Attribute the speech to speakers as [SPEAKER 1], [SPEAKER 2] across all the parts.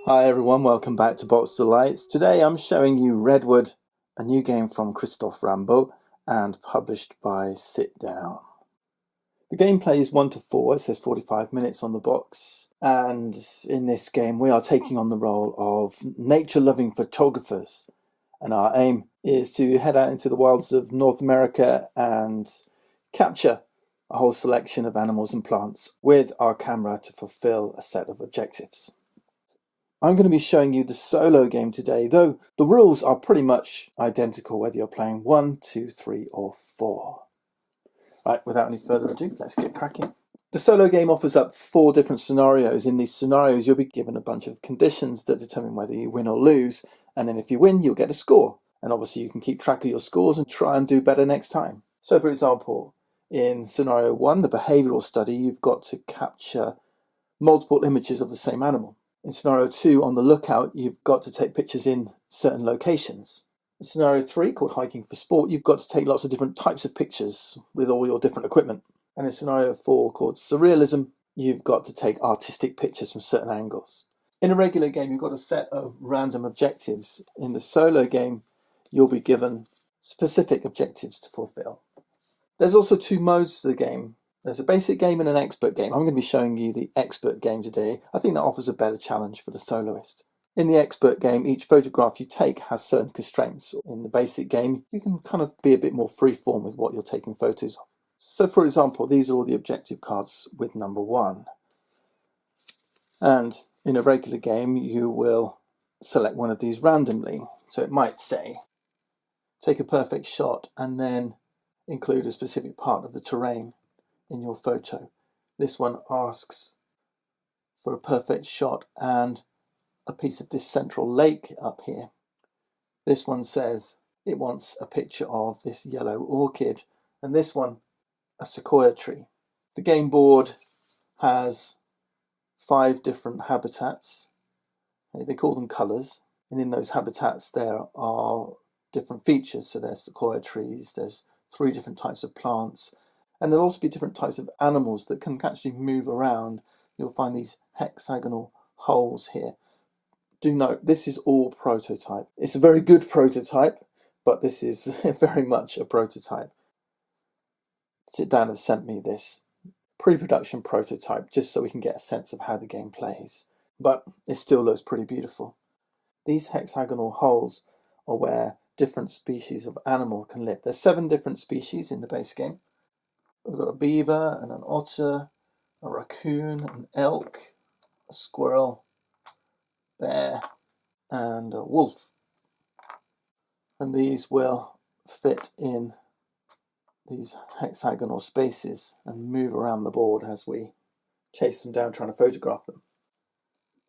[SPEAKER 1] Hi everyone, welcome back to Box Delights. Today I'm showing you Redwood, a new game from Christophe Rambaud and published by Sit Down. The gameplay is 1 to 4, it says 45 minutes on the box, and in this game we are taking on the role of nature-loving photographers, and our aim is to head out into the wilds of North America and capture a whole selection of animals and plants with our camera to fulfill a set of objectives. I'm going to be showing you the solo game today, though the rules are pretty much identical whether you're playing 1, 2, 3 or 4. Right, without any further ado, let's get cracking. The solo game offers up 4 different scenarios. In these scenarios, you'll be given a bunch of conditions that determine whether you win or lose, and then if you win, you'll get a score. And obviously you can keep track of your scores and try and do better next time. So for example, in scenario 1, the behavioural study, you've got to capture multiple images of the same animal. In scenario 2, on the lookout, you've got to take pictures in certain locations. In scenario 3, called hiking for sport, you've got to take lots of different types of pictures with all your different equipment. And in scenario 4, called surrealism, you've got to take artistic pictures from certain angles. In a regular game, you've got a set of random objectives. In the solo game, you'll be given specific objectives to fulfill. There's also 2 modes to the game. There's a basic game and an expert game. I'm going to be showing you the expert game today. I think that offers a better challenge for the soloist. In the expert game, each photograph you take has certain constraints. In the basic game, you can kind of be a bit more free-form with what you're taking photos of. So for example, these are all the objective cards with number 1. And in a regular game, you will select one of these randomly. So it might say, take a perfect shot and then include a specific part of the terrain in your photo. This one asks for a perfect shot and a piece of this central lake up here. This one says it wants a picture of this yellow orchid, and this one a sequoia tree. The game board has 5 different habitats. They call them colours, and in those habitats there are different features. So there's sequoia trees, there's 3 different types of plants, and there'll also be different types of animals that can actually move around. You'll find these hexagonal holes here. Do note, this is all prototype. It's a very good prototype, but this is very much a prototype. Sit Down has sent me this pre-production prototype just so we can get a sense of how the game plays. But it still looks pretty beautiful. These hexagonal holes are where different species of animal can live. There's 7 different species in the base game. We've got a beaver and an otter, a raccoon, an elk, a squirrel, bear, and a wolf. And these will fit in these hexagonal spaces and move around the board as we chase them down trying to photograph them.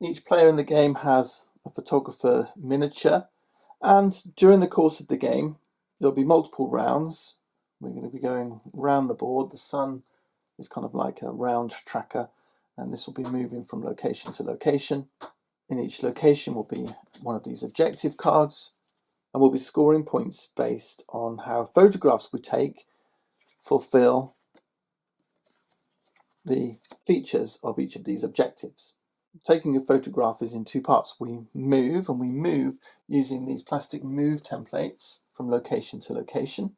[SPEAKER 1] Each player in the game has a photographer miniature, and during the course of the game there'll be multiple rounds. We're going to be going round the board. The sun is kind of like a round tracker, and this will be moving from location to location. In each location will be one of these objective cards, and we'll be scoring points based on how photographs we take fulfill the features of each of these objectives. Taking a photograph is in 2 parts. We move, and we move using these plastic move templates from location to location.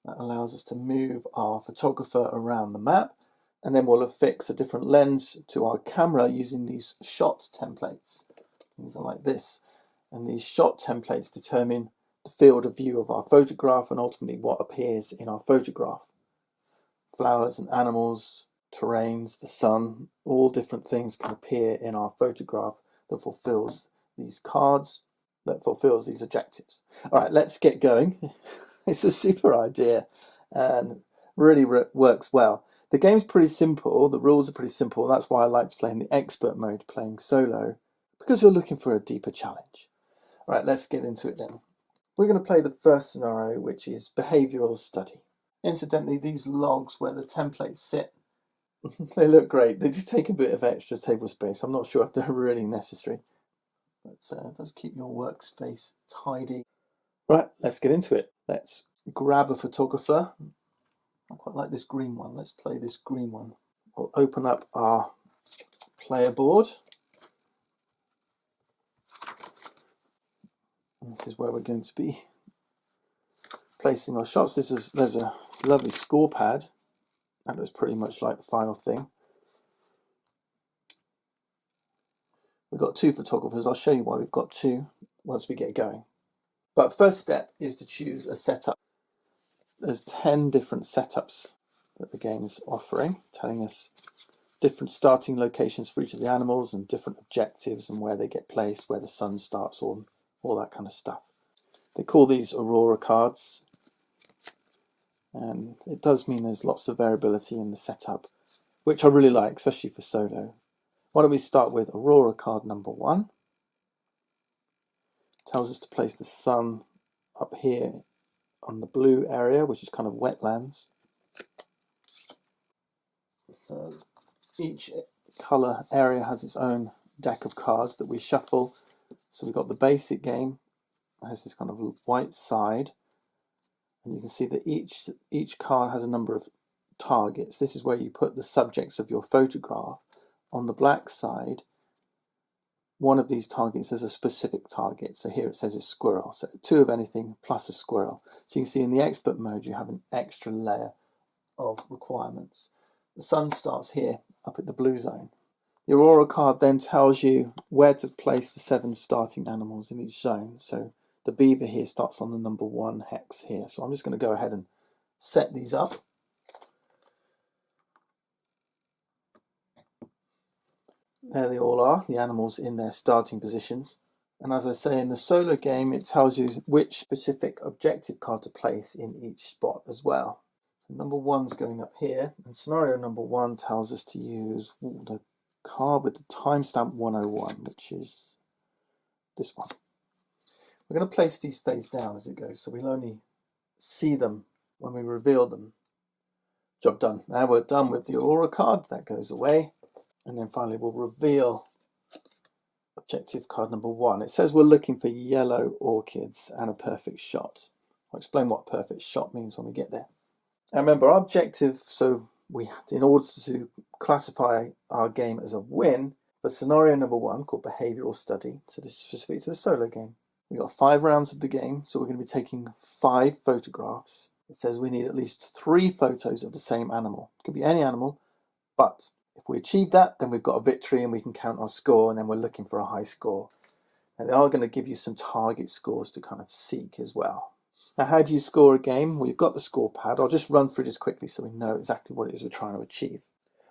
[SPEAKER 1] That allows us to move our photographer around the map, and then we'll affix a different lens to our camera using these shot templates. These are like this, and these shot templates determine the field of view of our photograph and ultimately what appears in our photograph. Flowers and animals, terrains, the sun, all different things can appear in our photograph that fulfills these cards, that fulfills these objectives. All right, let's get going. It's a super idea and really works well. The game's pretty simple, the rules are pretty simple. That's why I like to play in the expert mode, playing solo, because you're looking for a deeper challenge. All right, let's get into it then. We're going to play the first scenario, which is behavioural study. Incidentally, these logs where the templates sit, they look great. They do take a bit of extra table space. I'm not sure if they're really necessary, but it does keep your workspace tidy. Right, let's get into it. Let's grab a photographer. I quite like this green one. Let's play this green one. We'll open up our player board. And this is where we're going to be placing our shots. There's a lovely score pad. That looks pretty much like the final thing. We've got 2 photographers. I'll show you why we've got 2 once we get going. But first step is to choose a setup. There's 10 different setups that the game's offering, telling us different starting locations for each of the animals and different objectives and where they get placed, where the sun starts, all that kind of stuff. They call these Aurora cards, and it does mean there's lots of variability in the setup, which I really like, especially for solo. Why don't we start with Aurora card number 1. It tells us to place the sun up here on the blue area, which is kind of wetlands. So each colour area has its own deck of cards that we shuffle. So we've got the basic game, it has this kind of white side, and you can see that each card has a number of targets. This is where you put the subjects of your photograph. On the black side, one of these targets is a specific target. So here it says a squirrel. So 2 of anything plus a squirrel. So you can see in the expert mode you have an extra layer of requirements. The sun starts here up at the blue zone. The Aurora card then tells you where to place the 7 starting animals in each zone. So the beaver here starts on the number 1 hex here. So I'm just going to go ahead and set these up. There they all are, the animals in their starting positions. And as I say, in the solo game, it tells you which specific objective card to place in each spot as well. So number 1's going up here, and scenario number 1 tells us to use the card with the timestamp 101, which is this one. We're going to place these face down as it goes, so we'll only see them when we reveal them. Job done. Now we're done with the Aurora card, that goes away. And then finally we'll reveal objective card number 1. It says we're looking for yellow orchids and a perfect shot. I'll explain what perfect shot means when we get there. And remember, our objective, so in order to classify our game as a win, for scenario number 1, called behavioural study, so this is specific to the solo game, we've got 5 rounds of the game, so we're going to be taking 5 photographs. It says we need at least 3 photos of the same animal. It could be any animal, but if we achieve that, then we've got a victory and we can count our score, and then we're looking for a high score. And they are going to give you some target scores to kind of seek as well. Now, how do you score a game? Well, you've got the score pad. I'll just run through this quickly so we know exactly what it is we're trying to achieve.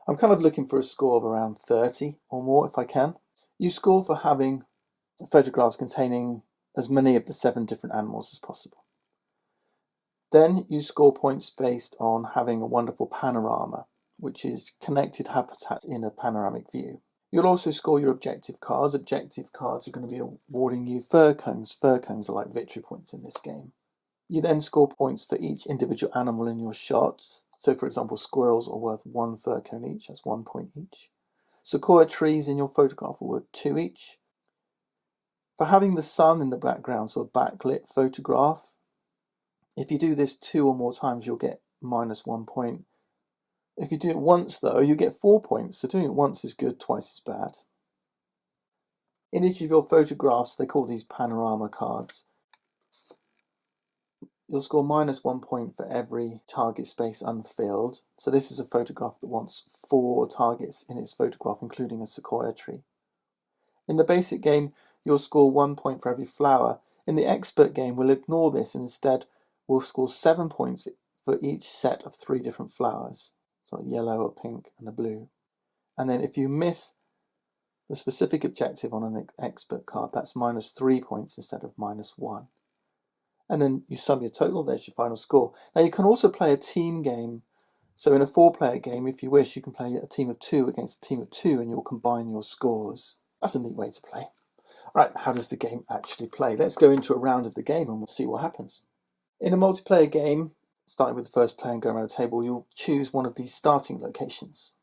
[SPEAKER 1] I'm kind of looking for a score of around 30 or more if I can. You score for having photographs containing as many of the 7 different animals as possible. Then you score points based on having a wonderful panorama, which is connected habitats in a panoramic view. You'll also score your objective cards. Objective cards are going to be awarding you fur cones. Fur cones are like victory points in this game. You then score points for each individual animal in your shots. So for example, squirrels are worth 1 fur cone each, that's 1 point each. Sequoia trees in your photograph are worth 2 each. For having the sun in the background, so a backlit photograph, if you do this 2 or more times, you'll get -1 point. If you do it once, though, you get 4 points. So doing it once is good, twice is bad. In each of your photographs, they call these panorama cards. You'll score -1 point for every target space unfilled. So this is a photograph that wants 4 targets in its photograph, including a sequoia tree. In the basic game, you'll score 1 point for every flower. In the expert game, we'll ignore this and instead we'll score 7 points for each set of 3 different flowers. So a yellow, a pink, and a blue. And then if you miss the specific objective on an expert card, that's -3 points instead of -1. And then you sum your total, there's your final score. Now you can also play a team game. So in a 4-player game, if you wish, you can play a team of 2 against a team of 2 and you'll combine your scores. That's a neat way to play. All right, how does the game actually play? Let's go into a round of the game and we'll see what happens. In a multiplayer game, starting with the first player and going around the table, you'll choose one of these starting locations.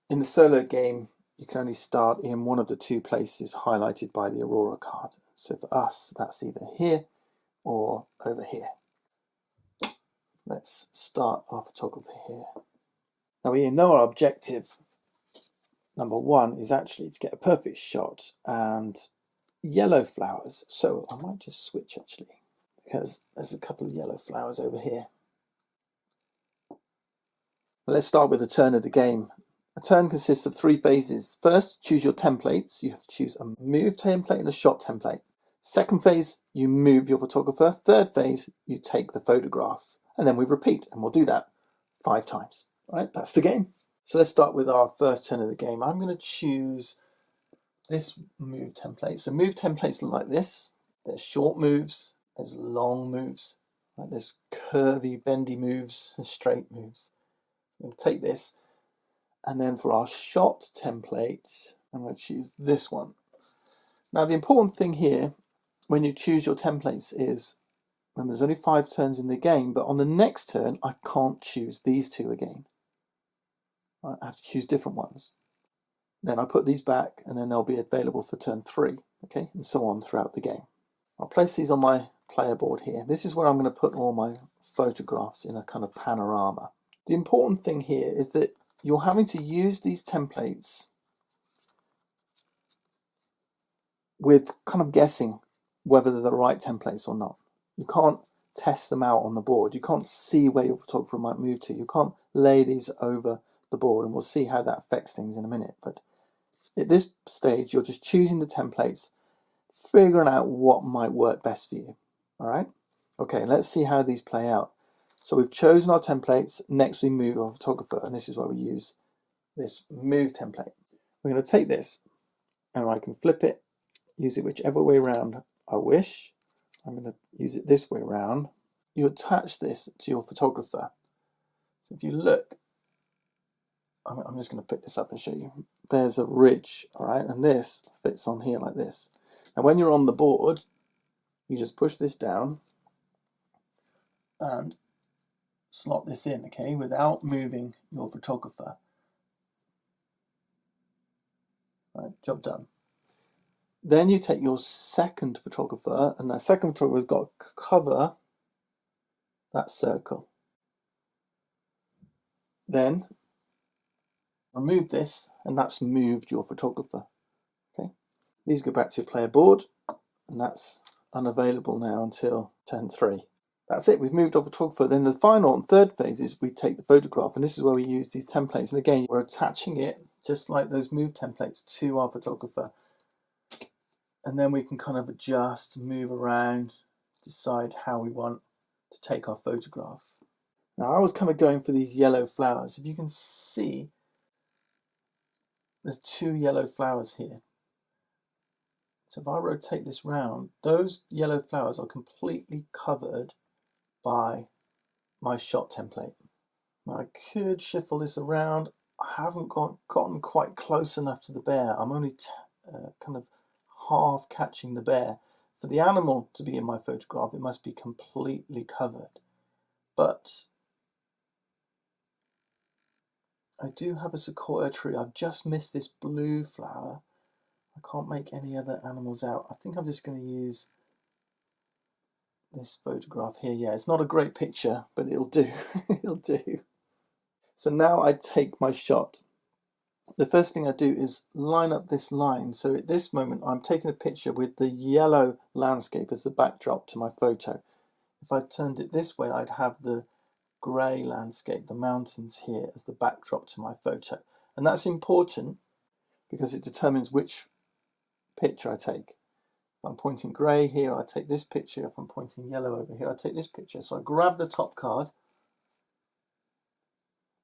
[SPEAKER 1] In the solo game, you can only start in one of the 2 places highlighted by the Aurora card. So for us, that's either here or over here. Let's start our photography here. Now we know our objective number 1 is actually to get a perfect shot, and yellow flowers. So I might just switch actually, because there's a couple of yellow flowers over here. Let's start with the turn of the game. A turn consists of 3 phases. First, choose your templates. You have to choose a move template and a shot template. Second phase, you move your photographer. Third phase, you take the photograph. And then we repeat, and we'll do that 5 times. All right, that's the game. So let's start with our first turn of the game. I'm going to choose this move template. So move templates look like this. There's short moves, there's long moves, right? There's curvy, bendy moves and straight moves. We'll take this, and then for our shot template, I'm going to choose this one. Now the important thing here when you choose your templates is, remember there's only 5 turns in the game, but on the next turn I can't choose these 2 again. Right, I have to choose different ones. Then I put these back, and then they'll be available for turn 3, okay, and so on throughout the game. I'll place these on my player board here. This is where I'm going to put all my photographs in a kind of panorama. The important thing here is that you're having to use these templates with kind of guessing whether they're the right templates or not. You can't test them out on the board. You can't see where your photographer might move to. You can't lay these over the board, and we'll see how that affects things in a minute. But at this stage, you're just choosing the templates, figuring out what might work best for you. All right? Okay, let's see how these play out. So we've chosen our templates. Next, we move our photographer, and this is where we use this move template. We're going to take this, and I can flip it, use it whichever way around I wish. I'm going to use it this way around. You attach this to your photographer. So if you look, I'm just going to pick this up and show you. There's a ridge, all right, and this fits on here like this. And when you're on the board, you just push this down and slot this in, okay, without moving your photographer. Right, job done. Then you take your second photographer, and that second photographer has got to cover that circle. Then remove this, and that's moved your photographer. Okay, these go back to your player board, and that's unavailable now until turn 3. That's it, we've moved our photographer. Then the final and third phase is we take the photograph, and this is where we use these templates. And again, we're attaching it, just like those move templates, to our photographer. And then we can kind of adjust, move around, decide how we want to take our photograph. Now I was kind of going for these yellow flowers. If you can see, there's 2 yellow flowers here. So if I rotate this round, those yellow flowers are completely covered by my shot template. Now I could shuffle this around. I haven't gotten quite close enough to the bear. I'm only kind of half catching the bear. For the animal to be in my photograph, it must be completely covered. But I do have a sequoia tree. I've just missed this blue flower. I can't make any other animals out. I think I'm just going to use this photograph here. Yeah, it's not a great picture, but it'll do. It'll do. So now I take my shot. The first thing I do is line up this line. So at this moment, I'm taking a picture with the yellow landscape as the backdrop to my photo. If I turned it this way, I'd have the grey landscape, the mountains here, as the backdrop to my photo. And that's important because it determines which picture I take. If I'm pointing grey here, I take this picture. If I'm pointing yellow over here, I take this picture. So I grab the top card,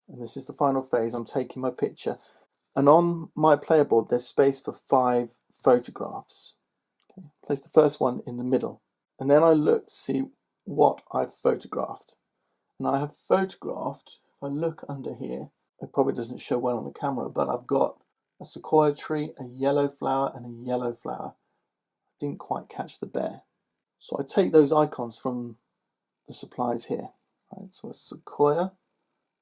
[SPEAKER 1] and this is the final phase. I'm taking my picture, and on my player board there's space for 5 photographs. Okay. Place the first one in the middle, and then I look to see what I've photographed. And I have photographed, if I look under here, it probably doesn't show well on the camera, but I've got a sequoia tree, a yellow flower, and a yellow flower. I didn't quite catch the bear. So I take those icons from the supplies here. Right? So a sequoia,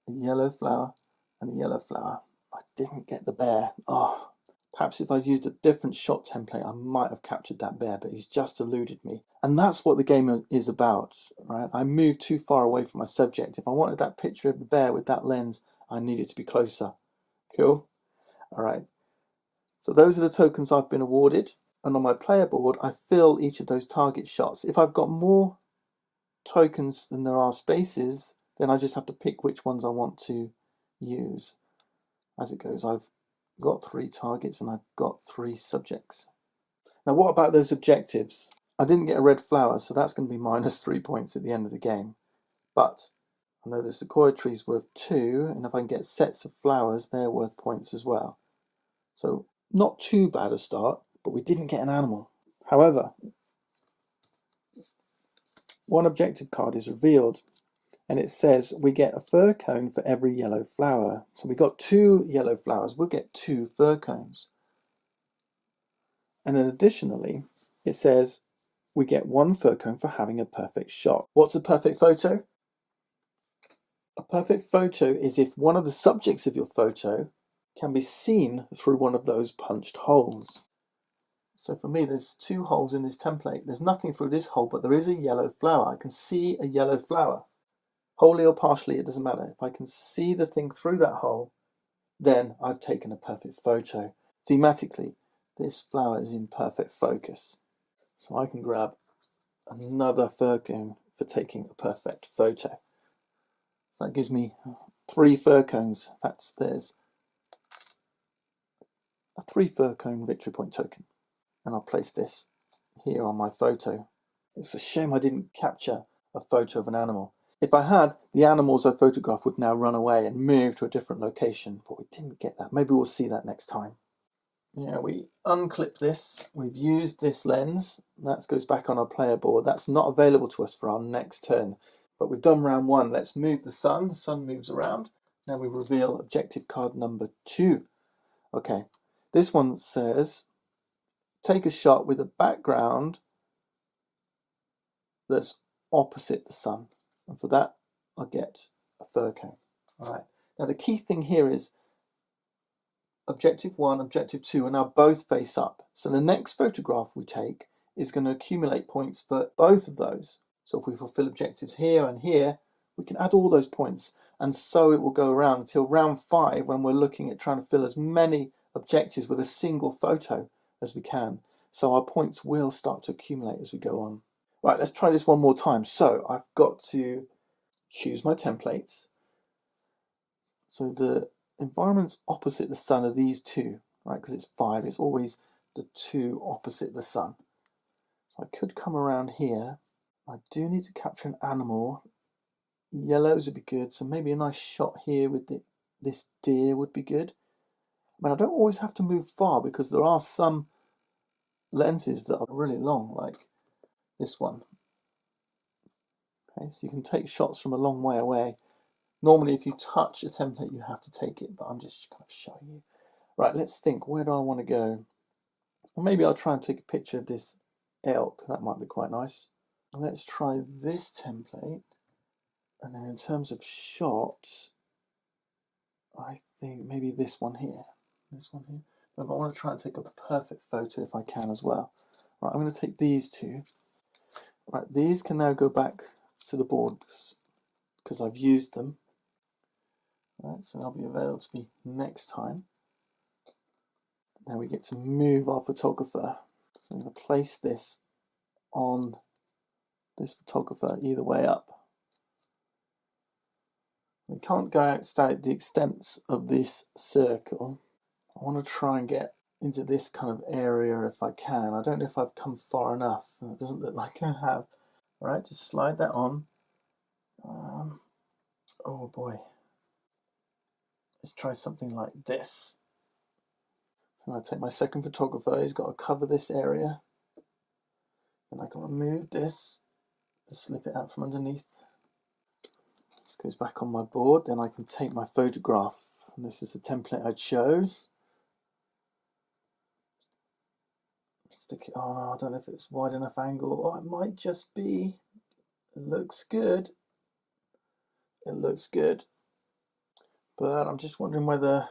[SPEAKER 1] a yellow flower, and a yellow flower. I didn't get the bear. Oh, perhaps if I'd used a different shot template, I might have captured that bear, but he's just eluded me. And that's what the game is about, right? I moved too far away from my subject. If I wanted that picture of the bear with that lens, I needed to be closer. Cool? All right. So those are the tokens I've been awarded. And on my player board, I fill each of those target shots. If I've got more tokens than there are spaces, then I just have to pick which ones I want to use. As it goes, I've got 3 targets and I've got 3 subjects. Now, what about those objectives? I didn't get a red flower, so that's going to be minus 3 points at the end of the game. But I know the sequoia tree is worth 2, and if I can get sets of flowers, they're worth points as well. So not too bad a start, but we didn't get an animal. However, one objective card is revealed, and it says we get a fir cone for every yellow flower. So we got 2 yellow flowers, we'll get 2 fir cones. And then additionally, it says we get 1 fir cone for having a perfect shot. What's a perfect photo? A perfect photo is if one of the subjects of your photo can be seen through one of those punched holes. So for me, there's 2 holes in this template. There's nothing through this hole, but there is a yellow flower. I can see a yellow flower. Wholly or partially, it doesn't matter. If I can see the thing through that hole, then I've taken a perfect photo. Thematically, this flower is in perfect focus. So I can grab another fir cone for taking a perfect photo. So that gives me 3 fir cones. There's a 3 fir cone victory point token. And I'll place this here on my photo. It's a shame I didn't capture a photo of an animal. If I had, the animals I photographed would now run away and move to a different location, but we didn't get that. Maybe we'll see that next time. Yeah, we unclip this. We've used this lens. That goes back on our player board. That's not available to us for our next turn. But we've done round 1. Let's move the sun. The sun moves around. Now we reveal objective card number 2. Okay, this one says take a shot with a background that's opposite the sun. And for that, I'll get a fir cone. All right. Now the key thing here is objective 1, objective 2 are now both face up. So the next photograph we take is going to accumulate points for both of those. So if we fulfill objectives here and here, we can add all those points. And so it will go around until round 5 when we're looking at trying to fill as many objectives with a single photo as we can. So our points will start to accumulate as we go on. Right, let's try this one more time. So I've got to choose my templates. So the environments opposite the sun are these 2, right? Because it's 5, it's always the 2 opposite the sun. So I could come around here. I do need to capture an animal. Yellows would be good, so maybe a nice shot here with this deer would be good. I mean, I don't always have to move far because there are some lenses that are really long, like this one. Okay, so you can take shots from a long way away. Normally, if you touch a template, you have to take it, but I'm just kind of showing you. Right, let's think, where do I want to go? Well, maybe I'll try and take a picture of this elk. That might be quite nice. Let's try this template. And then in terms of shots, I think maybe this one here. This one here. But I want to try and take a perfect photo if I can as well. Right, I'm going to take these 2. Right, these can now go back to the board because I've used them. Right, so they'll be available to me next time. Now we get to move our photographer. So I'm going to place this on this photographer either way up. We can't go outside the extents of this circle. I want to try and get into this kind of area if I can. I don't know if I've come far enough. It doesn't look like I have. All right, just slide that on. Oh boy. Let's try something like this. So I'm going to take my second photographer. He's got to cover this area. And I can remove this to slip it out from underneath. This goes back on my board. Then I can take my photograph. And this is the template I chose. Stick it. Oh, I don't know if it's wide enough angle. Oh, it might just be. It looks good. It looks good. But I'm just wondering whether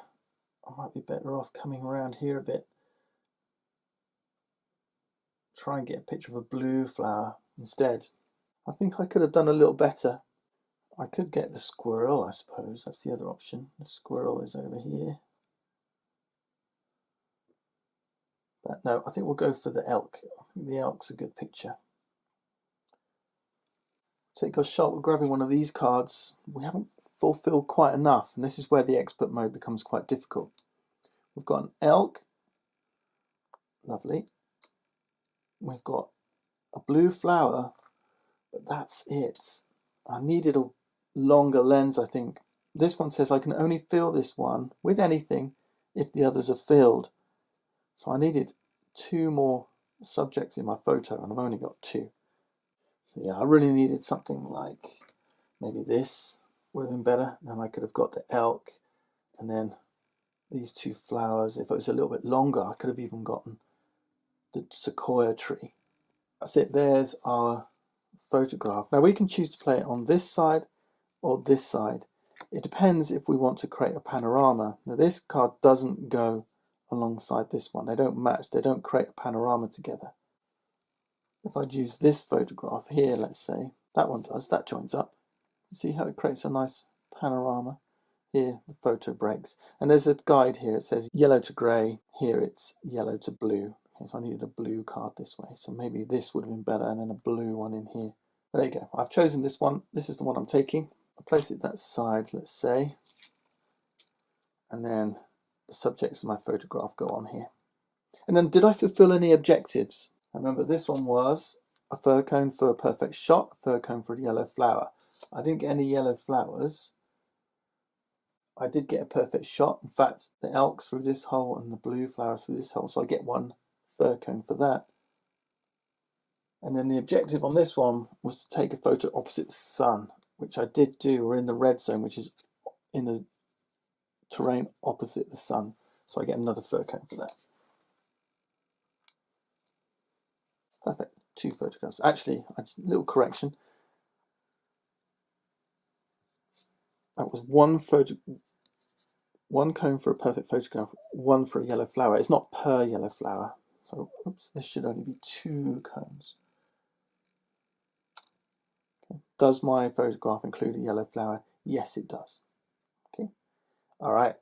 [SPEAKER 1] I might be better off coming around here a bit. Try and get a picture of a blue flower instead. I think I could have done a little better. I could get the squirrel, I suppose. That's the other option. The squirrel is over here. But No, I think we'll go for the elk. I think the elk's a good picture. Take our shot. We're grabbing one of these cards. We haven't fulfilled quite enough, and this is where the expert mode becomes quite difficult. We've got an elk. Lovely. We've got a blue flower, but that's it. I needed a longer lens, I think. This one says I can only fill this one with anything if the others are filled. So I needed 2 more subjects in my photo, and I've only got 2. So yeah, I really needed something like maybe this would have been better. Then I could have got the elk and then these 2 flowers. If it was a little bit longer, I could have even gotten the sequoia tree. That's it. There's our photograph. Now we can choose to play it on this side or this side. It depends if we want to create a panorama. Now this card doesn't go alongside this one. They don't match. They don't create a panorama together. If I'd use this photograph here, let's say, that one does, that joins up. See how it creates a nice panorama? Here the photo breaks. And there's a guide here. It says yellow to grey. Here it's yellow to blue. Okay, so I needed a blue card this way. So maybe this would have been better, and then a blue one in here. There you go. I've chosen this one. This is the one I'm taking. I'll place it that side, let's say. And then the subjects of my photograph go on here. And then did I fulfill any objectives? Remember, this one was a fir cone for a perfect shot, a fir cone for a yellow flower. I didn't get any yellow flowers. I did get a perfect shot. In fact, the elk's through this hole and the blue flowers through this hole. So I get 1 fir cone for that. And then the objective on this one was to take a photo opposite the sun, which I did do. We're in the red zone, which is in the terrain opposite the sun. So I get another fir cone for that. Perfect. 2 photographs. Actually, a little correction. That was 1 cone for a perfect photograph, 1 for a yellow flower. It's not per yellow flower. So, oops, this should only be 2 cones. Okay. Does my photograph include a yellow flower? Yes, it does. Okay. All right.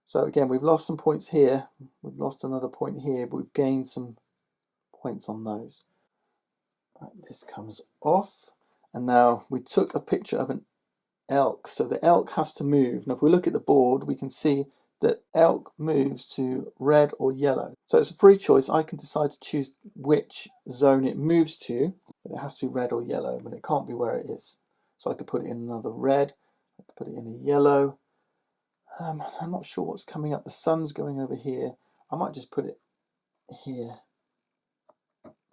[SPEAKER 1] So again, we've lost some points here. We've lost another point here, but we've gained some points on those. Right, this comes off, and now we took a picture of an elk, so the elk has to move. Now if we look at the board, we can see that elk moves to red or yellow, so it's a free choice. I can decide to choose which zone it moves to, but it has to be red or yellow, but it can't be where it is. So I could put it in another red, I could put it in a yellow. I'm not sure what's coming up. The sun's going over here. I might just put it here.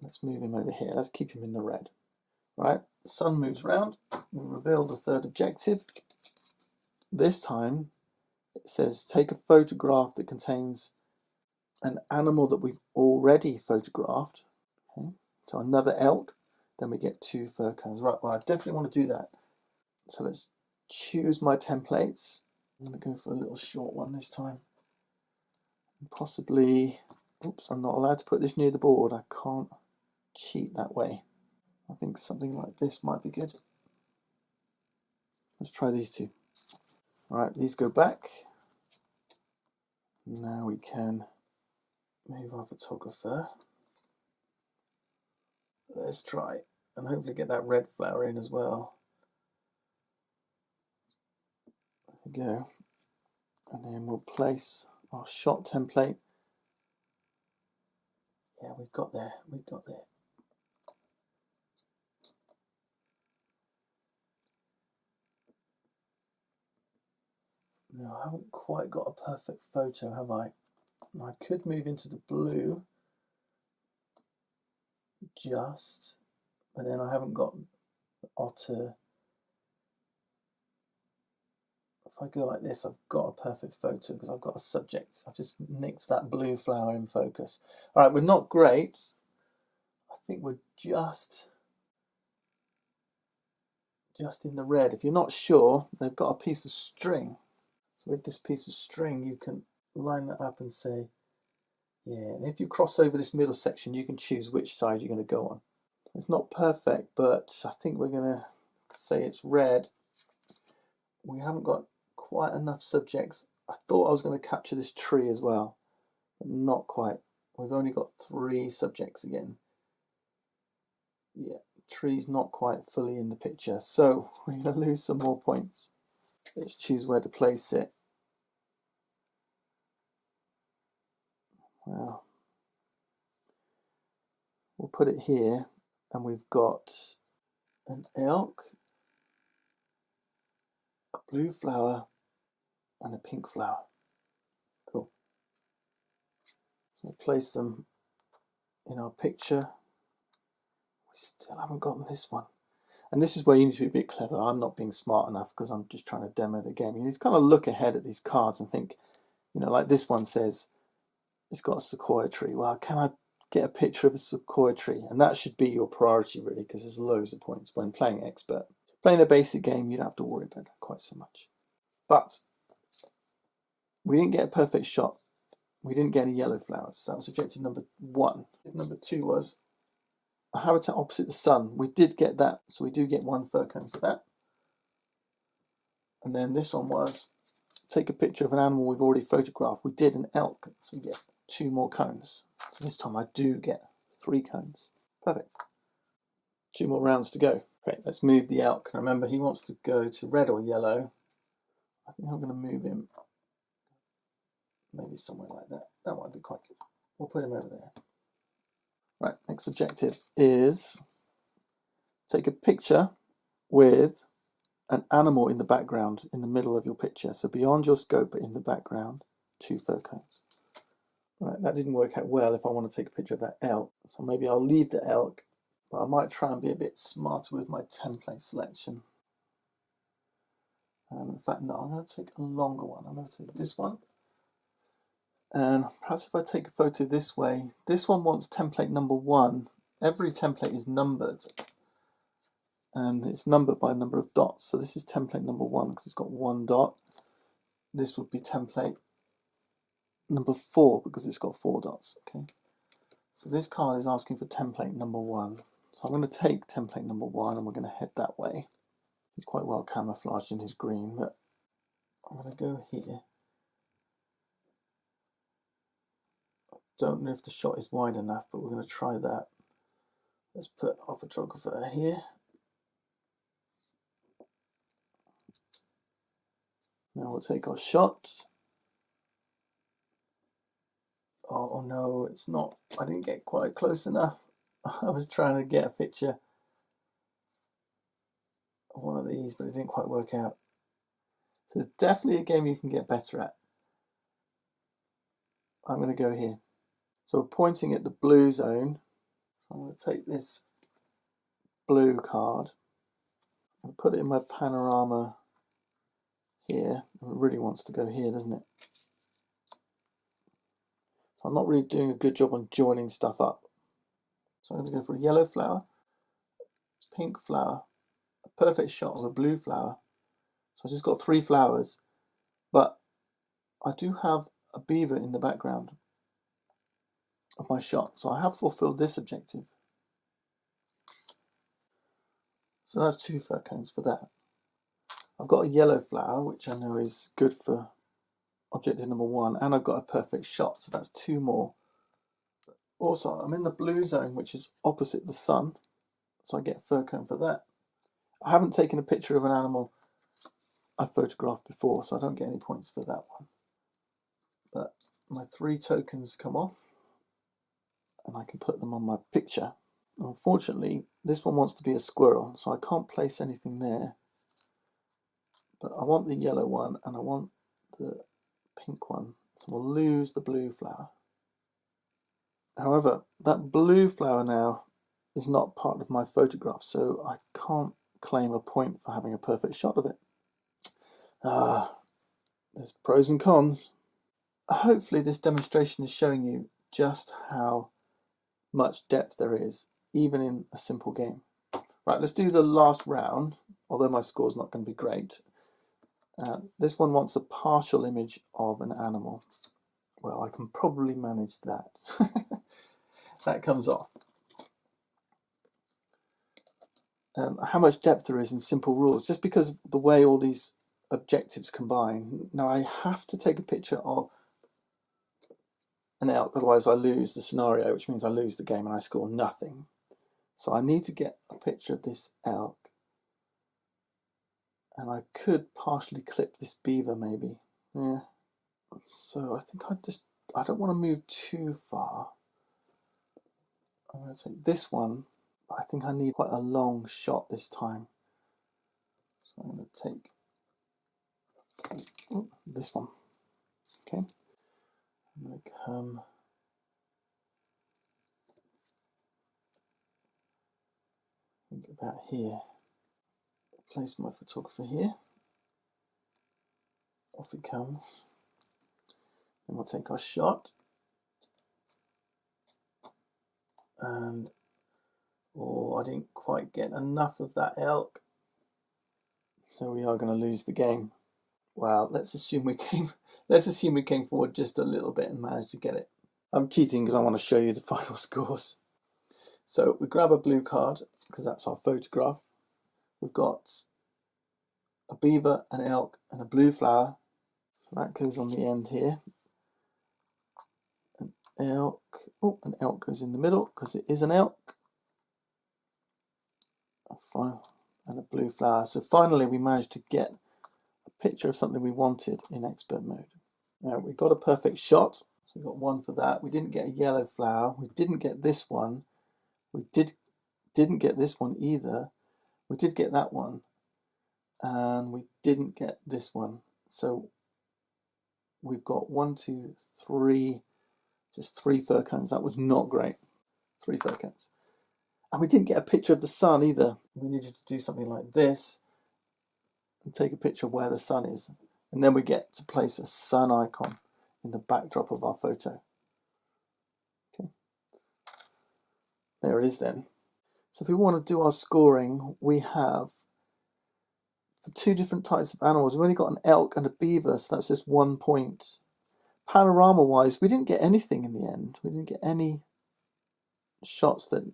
[SPEAKER 1] Let's move him over here. Let's keep him in the red. Right, the sun moves around. We'll reveal the 3rd objective. This time it says take a photograph that contains an animal that we've already photographed. Okay, so another elk. Then we get 2 fir cones. Right, well I definitely want to do that. So let's choose my templates. I'm going to go for a little short one this time. Possibly, oops, I'm not allowed to put this near the board. I can't cheat that way. I think something like this might be good. Let's try these 2. All right, these go back. Now we can move our photographer. Let's try and hopefully get that red flower in as well. There we go. And then we'll place our shot template. Yeah, we've got there. No, I haven't quite got a perfect photo, have I? I could move into the blue just, but then I haven't got the otter. If I go like this, I've got a perfect photo because I've got a subject. I've just nicked that blue flower in focus. All right, we're not great. I think we're just in the red. If you're not sure, they've got a piece of string. So with this piece of string, you can line that up and say, yeah, and if you cross over this middle section, you can choose which side you're going to go on. It's not perfect, but I think we're going to say it's red. We haven't got quite enough subjects. I thought I was going to capture this tree as well, but not quite. We've only got 3 subjects again. Yeah, tree's not quite fully in the picture, so we're going to lose some more points. Let's choose where to place it. Well, we'll put it here, and we've got an elk, a blue flower, and a pink flower. Cool. So we'll place them in our picture. We still haven't gotten this one. And this is where you need to be a bit clever. I'm not being smart enough because I'm just trying to demo the game. You need to kind of look ahead at these cards and think, you know, like this one says, it's got a sequoia tree. Well, can I get a picture of a sequoia tree? And that should be your priority, really, because there's loads of points when playing expert. Playing a basic game, you don't have to worry about that quite so much. But we didn't get a perfect shot. We didn't get any yellow flowers. So that was objective number 1. Number 2 was a habitat opposite the sun. We did get that, so we do get 1 fir cone for that. And then this one was take a picture of an animal we've already photographed. We did an elk, so we get 2 more cones. So this time I do get 3 cones. Perfect. 2 more rounds to go. Okay, let's move the elk. Remember, he wants to go to red or yellow. I think I'm going to move him maybe somewhere like that. That might be quite good. We'll put him over there. Right, next objective is take a picture with an animal in the background, in the middle of your picture. So beyond your scope, but in the background, 2 fir cones. Right, that didn't work out well if I want to take a picture of that elk. So maybe I'll leave the elk, but I might try and be a bit smarter with my template selection. In fact, no, I'm going to take a longer one. I'm going to take this one. And perhaps if I take a photo this way, this one wants template number 1. Every template is numbered. And it's numbered by a number of dots. So this is template number 1 because it's got 1 dot. This would be template number 4 because it's got 4 dots. Okay. So this card is asking for template number 1. So I'm going to take template number 1 and we're going to head that way. He's quite well camouflaged in his green, but I'm going to go here. Don't know if the shot is wide enough, but we're going to try that. Let's put our photographer here. Now we'll take our shot. Oh no, it's not. I didn't get quite close enough. I was trying to get a picture of one of these, but it didn't quite work out. So it's definitely a game you can get better at. I'm going to go here. So we're pointing at the blue zone. So I'm going to take this blue card and put it in my panorama here. It really wants to go here, doesn't it? So I'm not really doing a good job on joining stuff up. So I'm going to go for a yellow flower, pink flower, a perfect shot of a blue flower. So I've just got 3 flowers, but I do have a beaver in the background of my shot. So I have fulfilled this objective. So that's 2 fir cones for that. I've got a yellow flower, which I know is good for objective number 1, and I've got a perfect shot, so that's 2 more. Also, I'm in the blue zone, which is opposite the sun, so I get a fir cone for that. I haven't taken a picture of an animal I photographed before, so I don't get any points for that one. But my 3 tokens come off, and I can put them on my picture. Unfortunately, this one wants to be a squirrel, so I can't place anything there. But I want the yellow one, and I want the pink one, so we'll lose the blue flower. However, that blue flower now is not part of my photograph, so I can't claim a point for having a perfect shot of it. There's pros and cons. Hopefully this demonstration is showing you just how much depth there is, even in a simple game. Right, let's do the last round, although my score's not going to be great. This one wants a partial image of an animal. Well, I can probably manage that. That comes off. How much depth there is in simple rules, just because of the way all these objectives combine. Now I have to take a picture of an elk, otherwise I lose the scenario, which means I lose the game and I score nothing. So I need to get a picture of this elk. And I could partially clip this beaver maybe. Yeah. So I think I don't want to move too far. I'm going to take this one, but I think I need quite a long shot this time. So I'm going to take this one. Okay. I'm going to come about here. Place my photographer here. Off it comes. Then we'll take our shot. And I didn't quite get enough of that elk. So we are going to lose the game. Well, let's assume we came forward just a little bit and managed to get it. I'm cheating because I want to show you the final scores. So we grab a blue card because that's our photograph. We've got a beaver, an elk, and a blue flower. So that goes on the end here. An elk. Oh, an elk goes in the middle because it is an elk. And a blue flower. So finally we managed to get a picture of something we wanted in expert mode. Now we got a perfect shot. So we got one for that. We didn't get a yellow flower. We didn't get this one. We didn't get this one either. We did get that one. And we didn't get this one. So we've got 1, 2, 3, just 3 fir cones. That was not great. 3 fir cones. And we didn't get a picture of the sun either. We needed to do something like this and take a picture of where the sun is. And then we get to place a sun icon in the backdrop of our photo. Okay. There it is then. So if we want to do our scoring, we have the 2 different types of animals. We've only got an elk and a beaver, so that's just 1 point. Panorama-wise, we didn't get anything in the end. We didn't get any shots that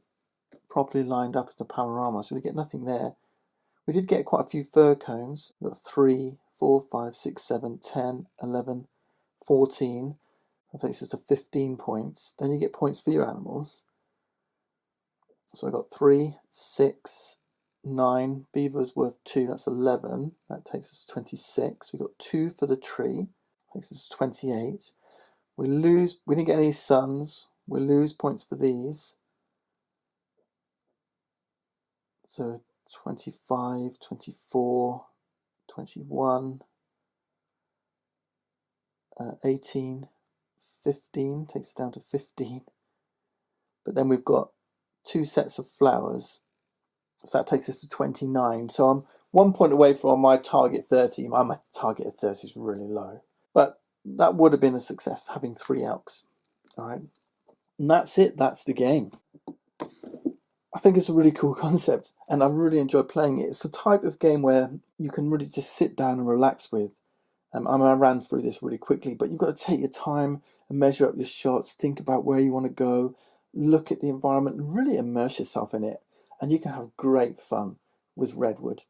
[SPEAKER 1] properly lined up in the panorama, so we get nothing there. We did get quite a few fir cones. We've got 3, 4, 5, 6, 7, 10, 11, 14. That takes us to 15 points. Then you get points for your animals. So I got 3, 6, 9. Beaver's worth 2, that's 11. That takes us to 26. We got 2 for the tree. Takes us to 28. We didn't get any suns. We lose points for these. So 25, 24, 21, 18, 15, takes us down to 15. But then we've got 2 sets of flowers. So that takes us to 29. So I'm 1 point away from my target 30. My target of 30 is really low. But that would have been a success, having 3 elks. All right. And that's it. That's the game. I think it's a really cool concept, and I really enjoy playing it. It's the type of game where you can really just sit down and relax with. I ran through this really quickly, but you've got to take your time and measure up your shots, think about where you want to go, look at the environment, and really immerse yourself in it. And you can have great fun with Redwood.